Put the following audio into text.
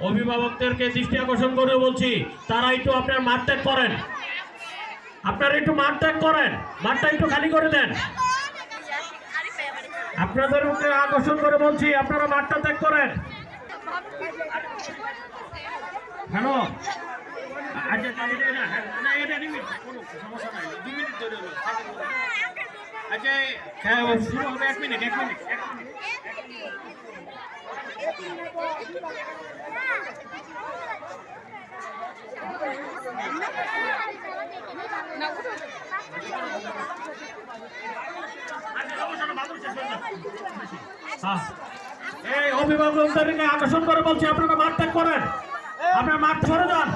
অভিভাবকদেরকে দৃষ্টি আকর্ষণ করে বলছি, তারা একটু আপনার মাঠ ত্যাগ করেন, আপনারা একটু মাঠ ত্যাগ করেন, মাঠটা একটু খালি করে দেন। আপনাদেরকে আকর্ষণ করে বলছি, আপনারা মাঠটা ত্যাগ করেন। হ্যালো, আচ্ছা শুরু হবে 1 মিনিট। এই অভিভাবকদেরকে আকর্ষণ করে বলছি, আপনারা মাঠ ত্যাগ করেন, আপনারা মাঠ সরে যান।